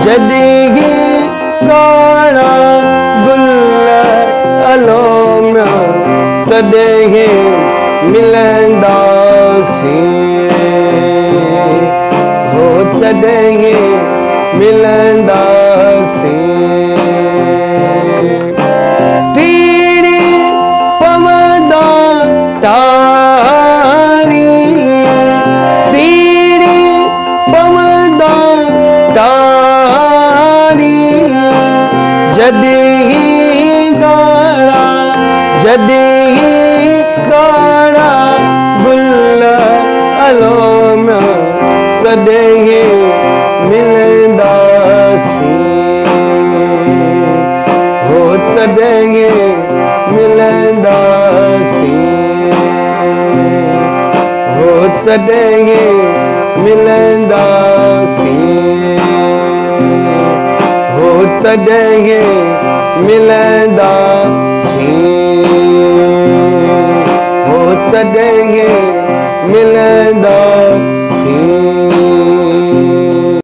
जॾहिं गाड़ा गुल अलोम तॾहिं मिलंदासीं हो तॾहिं मिलंदासीं टीड़ी पवंदा तारी टीड़ी पवंदा तारी जॾहिं गाड़ा गुल अलोम तॾहिं मिलंदासीं हो तॾहिं मिलंदासीं हो तॾहिं मिलंदासीं हो तॾहिं मिलंदासीं हो तॾहिं मिलंदासीं